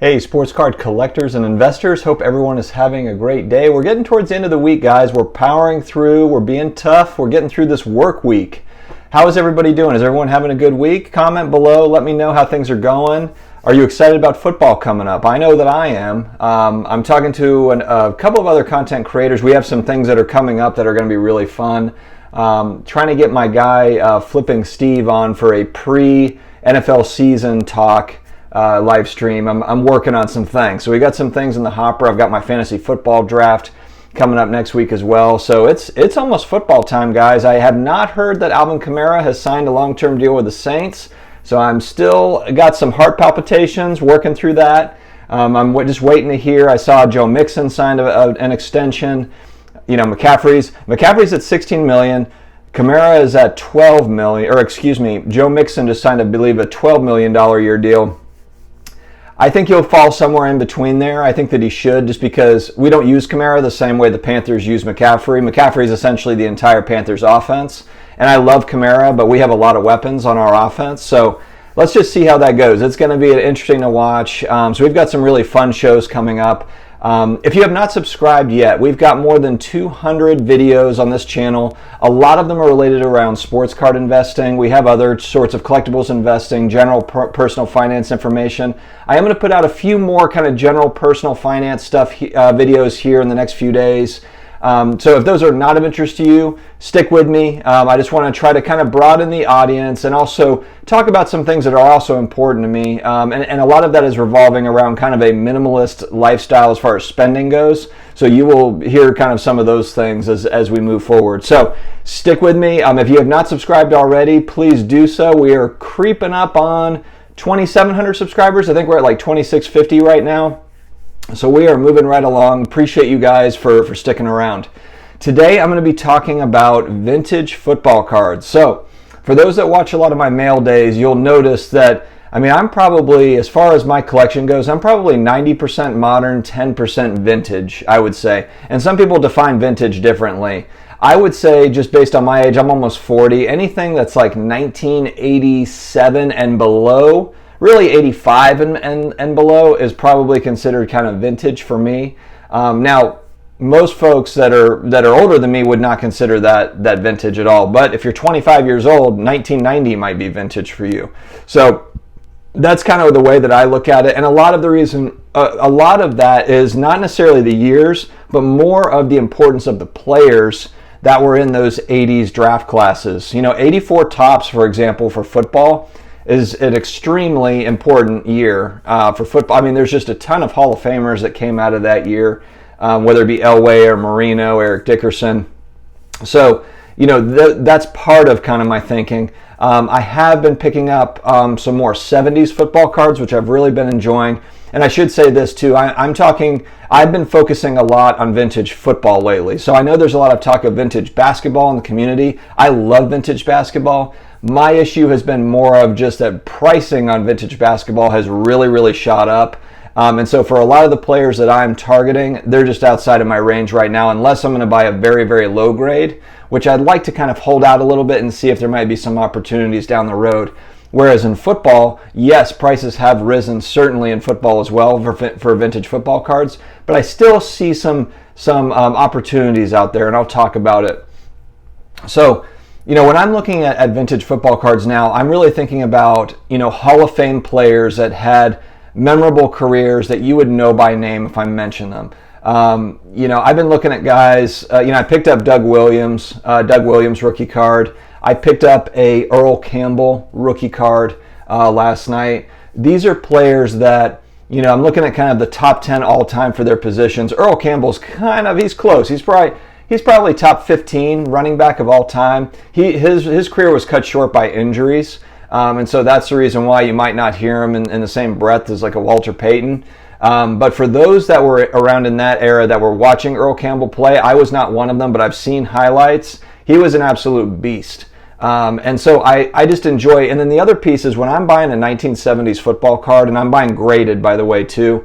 Hey, sports card collectors and investors. Hope everyone is having a great day. We're getting towards the end of the week, guys. We're powering through. We're being tough. We're getting through this work week. How is everybody doing? Is everyone having a good week? Comment below. Let me know how things are going. Are you excited about football coming up? I know that I am. I'm talking to a couple of other content creators. We have some things that are coming up that are going to be really fun. Trying to get my guy Flipping Steve on for a pre-NFL season talk. Live stream. I'm working on some things. So we got some things in the hopper. I've got my fantasy football draft coming up next week as well. So it's almost football time, guys. I have not heard that Alvin Kamara has signed a long-term deal with the Saints. So I'm still got some heart palpitations working through that. I'm just waiting to hear. I saw Joe Mixon signed an extension. You know, McCaffrey's at $16 million. Kamara is at $12 million, or excuse me, Joe Mixon just signed, I believe, a $12 million a year deal. I think he'll fall somewhere in between there. I think that he should, just because we don't use Kamara the same way the Panthers use McCaffrey. McCaffrey is essentially the entire Panthers offense. And I love Kamara, but we have a lot of weapons on our offense. So let's just see how that goes. It's going to be interesting to watch. So we've got some really fun shows coming up. If you have not subscribed yet, we've got more than 200 videos on this channel. A lot of them are related around sports card investing. We have other sorts of collectibles investing, general personal finance information. I am going to put out a few more kind of general personal finance stuff videos here in the next few days. So if those are not of interest to you, stick with me. I just want to try to kind of broaden the audience and also talk about some things that are also important to me. And a lot of that is revolving around kind of a minimalist lifestyle as far as spending goes. So you will hear kind of some of those things as we move forward. So stick with me. If you have not subscribed already, please do so. We are creeping up on 2,700 subscribers. I think we're at like 2,650 right now. So we are moving right along. Appreciate you guys for sticking around. Today I'm going to be talking about vintage football cards. So for those that watch a lot of my mail days, you'll notice that, I'm probably, as far as my collection goes, I'm probably 90% modern, 10% vintage, I would say. And some people define vintage differently. I would say, just based on my age, I'm almost 40. Anything that's like 1987 and below, really 85 and below, is probably considered kind of vintage for me. Now, most folks that are older than me would not consider that vintage at all. But if you're 25 years old, 1990 might be vintage for you. So that's kind of the way that I look at it. And a lot of that is not necessarily the years, but more of the importance of the players that were in those 80s draft classes. 84 Topps, for example, for football is an extremely important year for football. There's just a ton of Hall of Famers that came out of that year, whether it be Elway or Marino, Eric Dickerson. So, that's part of kind of my thinking. I have been picking up some more 70s football cards, which I've really been enjoying. And I should say this too, I've been focusing a lot on vintage football lately. So I know there's a lot of talk of vintage basketball in the community. I love vintage basketball. My issue has been more of just that pricing on vintage basketball has really, really shot up. And so for a lot of the players that I'm targeting, they're just outside of my range right now, unless I'm going to buy a very, very low grade, which I'd like to kind of hold out a little bit and see if there might be some opportunities down the road. Whereas in football, yes, prices have risen, certainly in football as well for vintage football cards, but I still see some opportunities out there, and I'll talk about it. So, when I'm looking at vintage football cards now, I'm really thinking about, Hall of Fame players that had memorable careers that you would know by name if I mention them. I've been looking at guys, I picked up Doug Williams rookie card. I picked up a Earl Campbell rookie card last night. These are players that, I'm looking at kind of the top 10 all time for their positions. Earl Campbell's he's close. He's probably top 15 running back of all time. His career was cut short by injuries. And so that's the reason why you might not hear him in the same breath as like a Walter Payton. But for those that were around in that era that were watching Earl Campbell play, I was not one of them, but I've seen highlights. He was an absolute beast. And so I just enjoy. And then the other piece is when I'm buying a 1970s football card, and I'm buying graded, by the way, too,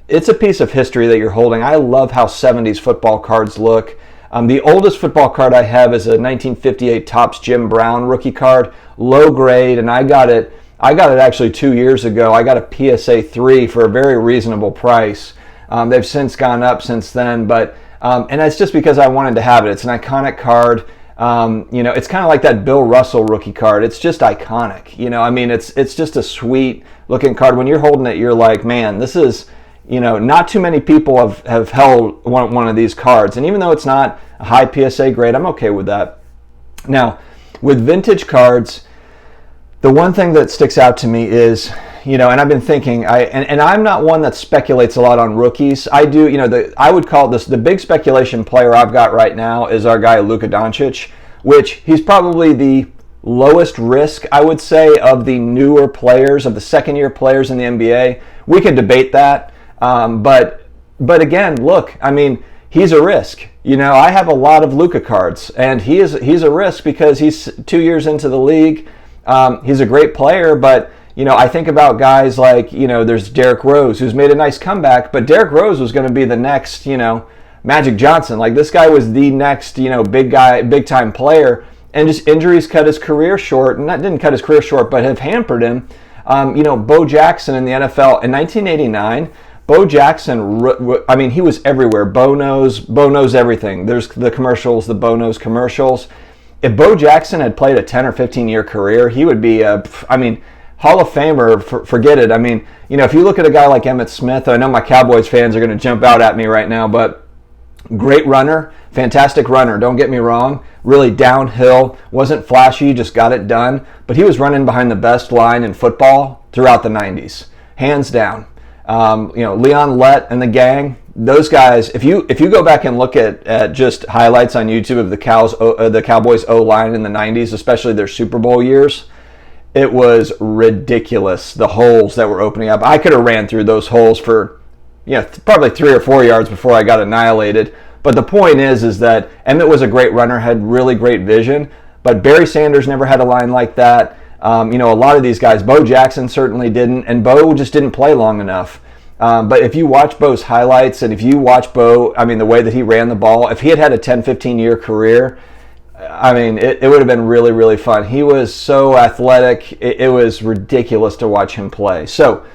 it's a piece of history that you're holding. I love how 70s football cards look. The oldest football card I have is a 1958 Topps Jim Brown rookie card, low grade, and I got it I got it actually 2 years ago. I got a PSA 3 for a very reasonable price. They've since gone up since then, but and that's just because I wanted to have it. It's an iconic card. It's kind of like that Bill Russell rookie card. It's just iconic. It's just a sweet looking card. When you're holding it, you're like, man, this is, not too many people have held one of these cards. And even though it's not a high PSA grade, I'm okay with that. Now, with vintage cards, the one thing that sticks out to me is, and I've been thinking, and I'm not one that speculates a lot on rookies. I do, I would call this the big speculation player I've got right now is our guy Luka Doncic, which he's probably the lowest risk, I would say, of the newer players, of the second-year players in the NBA. We can debate that, but again, look, he's a risk. I have a lot of Luka cards, and he's a risk because he's 2 years into the league. He's a great player, but I think about guys like, there's Derrick Rose, who's made a nice comeback, but Derrick Rose was going to be the next, Magic Johnson. Like, this guy was the next, big time player, and just injuries cut his career short, and that didn't cut his career short, but have hampered him. Bo Jackson in the NFL in 1989, Bo Jackson, he was everywhere. Bo knows everything. There's the commercials, the Bo knows commercials. If Bo Jackson had played a 10 or 15 year career, he would be Hall of Famer, forget it. If you look at a guy like Emmitt Smith, I know my Cowboys fans are going to jump out at me right now, but great runner, fantastic runner, don't get me wrong, really downhill, wasn't flashy, just got it done, but he was running behind the best line in football throughout the 90s, hands down. Leon Lett and the gang, those guys, if you go back and look at just highlights on YouTube of the Cowboys O-line in the 90s, especially their Super Bowl years, it was ridiculous, the holes that were opening up. I could have ran through those holes for probably 3 or 4 yards before I got annihilated. But the point is that Emmett was a great runner, had really great vision, but Barry Sanders never had a line like that. A lot of these guys, Bo Jackson certainly didn't, and Bo just didn't play long enough. But if you watch Bo's highlights, and if you watch Bo, the way that he ran the ball, if he had a 10, 15-year career, it would have been really, really fun. He was so athletic. It was ridiculous to watch him play. So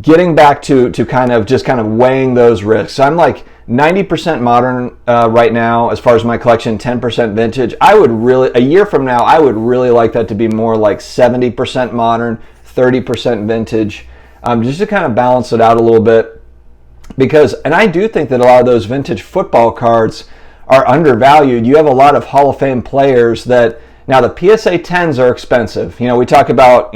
getting back to kind of weighing those risks, I'm like 90% modern right now as far as my collection, 10% vintage. A year from now, I would really like that to be more like 70% modern, 30% vintage, just to kind of balance it out a little bit. And I do think that a lot of those vintage football cards are undervalued. You have a lot of Hall of Fame players that, now the PSA 10s are expensive. We talk about,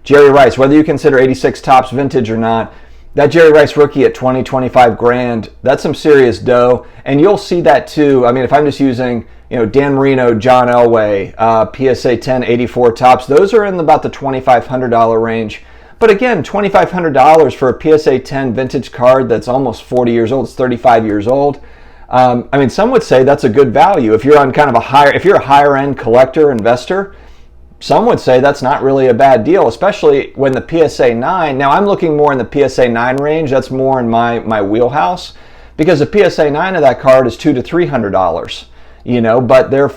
Jerry Rice, whether you consider 86 Topps vintage or not, that Jerry Rice rookie at 20, 25 grand, that's some serious dough. And you'll see that too. If I'm just using, Dan Marino, John Elway, PSA 10, 84 Topps, those are in about the $2,500 range. But again, $2,500 for a PSA 10 vintage card that's almost 40 years old, it's 35 years old. Some would say that's a good value. If you're on if you're a higher end collector, investor, some would say that's not really a bad deal, especially when the PSA 9, now I'm looking more in the PSA 9 range, that's more in my wheelhouse, because the PSA 9 of that card is $200 to $300, but they're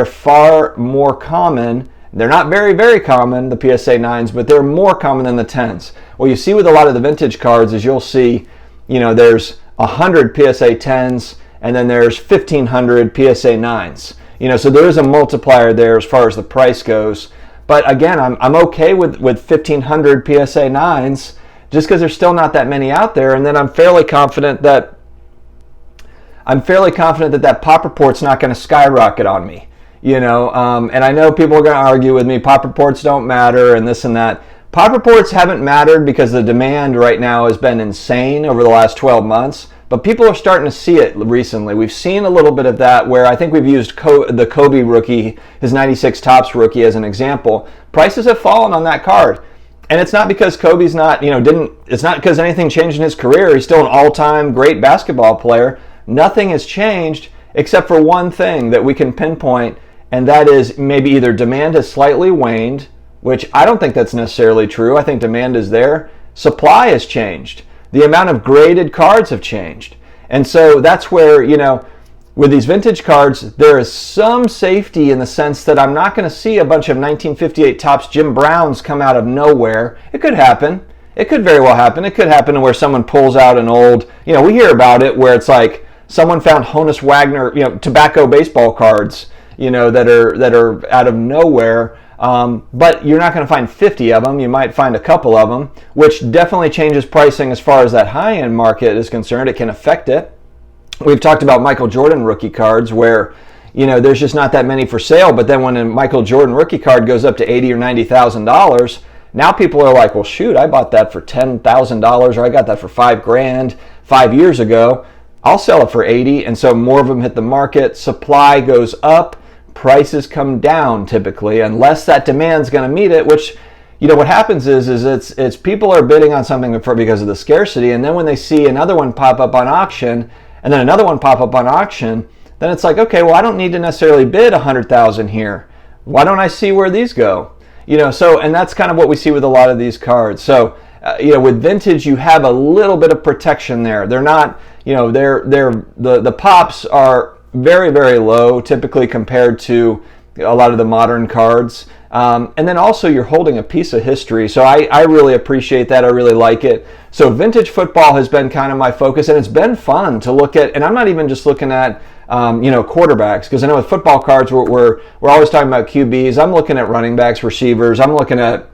far more common. They're not very, very common, the PSA 9s, but they're more common than the 10s. What you see with a lot of the vintage cards is you'll see, there's 100 PSA 10s, and then there's 1,500 PSA 9s. So there is a multiplier there as far as the price goes. But again, I'm okay with 1,500 PSA 9s, just because there's still not that many out there. And then I'm fairly confident that that pop report's not going to skyrocket on me. And I know people are going to argue with me, pop reports don't matter and this and that. Pop reports haven't mattered because the demand right now has been insane over the last 12 months, but people are starting to see it recently. We've seen a little bit of that where I think we've used the Kobe rookie, his 96 Topps rookie as an example. Prices have fallen on that card. And it's not because Kobe's not, it's not because anything changed in his career. He's still an all-time great basketball player. Nothing has changed except for one thing that we can pinpoint, and that is maybe either demand has slightly waned, which I don't think that's necessarily true. I think demand is there. Supply has changed. The amount of graded cards have changed. And so that's where, with these vintage cards, there is some safety in the sense that I'm not going to see a bunch of 1958 Topps Jim Browns come out of nowhere. It could happen. It could very well happen. It could happen where someone pulls out an old, we hear about it where it's like someone found Honus Wagner, tobacco baseball cards, that are out of nowhere. But you're not going to find 50 of them. You might find a couple of them, which definitely changes pricing as far as that high-end market is concerned. It can affect it. We've talked about Michael Jordan rookie cards where, there's just not that many for sale. But then when a Michael Jordan rookie card goes up to $80,000 or $90,000, now people are like, well, shoot, I bought that for $10,000 or I got that for $5,000 5 years ago. I'll sell it for 80, and so more of them hit the market. Supply goes up, prices come down typically, unless that demand's going to meet it. Which, what happens is it's people are bidding on something because of the scarcity, and then when they see another one pop up on auction, and then another one pop up on auction, then it's like, okay, well, I don't need to necessarily bid $100,000 here. Why don't I see where these go? So, and that's kind of what we see with a lot of these cards. So, with vintage, you have a little bit of protection there. They're not, the pops are very, very low, typically compared to a lot of the modern cards. And then also you're holding a piece of history. So I really appreciate that. I really like it. So vintage football has been kind of my focus, and it's been fun to look at. And I'm not even just looking at, quarterbacks, because I know with football cards, we're always talking about QBs. I'm looking at running backs, receivers. I'm looking at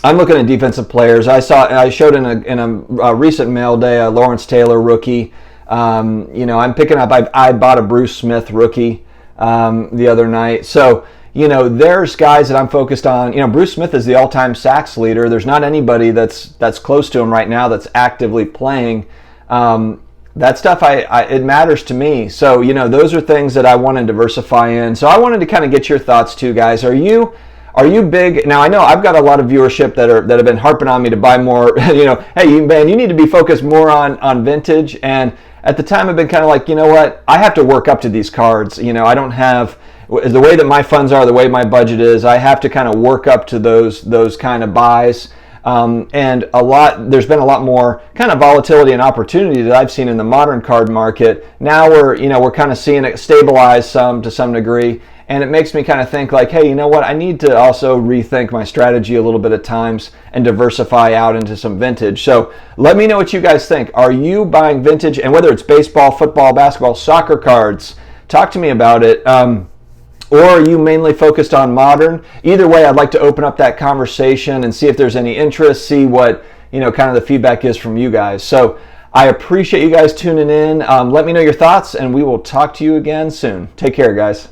defensive players. I showed in a recent mail day a Lawrence Taylor rookie. I'm picking up. I bought a Bruce Smith rookie the other night. So there's guys that I'm focused on. Bruce Smith is the all-time sacks leader. There's not anybody that's close to him right now that's actively playing. That stuff it matters to me. So those are things that I want to diversify in. So I wanted to kind of get your thoughts too, guys. Are you big? Now I know I've got a lot of viewership that have been harping on me to buy more. Hey man, you need to be focused more on vintage. And at the time, I've been kind of like, what? I have to work up to these cards. I don't have the way that my funds are, the way my budget is. I have to kind of work up to those kind of buys. And there's been a lot more kind of volatility and opportunity that I've seen in the modern card market. Now we're kind of seeing it stabilize to some degree. And it makes me kind of think like, hey, what? I need to also rethink my strategy a little bit at times and diversify out into some vintage. So let me know what you guys think. Are you buying vintage? And whether it's baseball, football, basketball, soccer cards, talk to me about it. Or are you mainly focused on modern? Either way, I'd like to open up that conversation and see if there's any interest, see what, kind of the feedback is from you guys. So I appreciate you guys tuning in. Let me know your thoughts, and we will talk to you again soon. Take care, guys.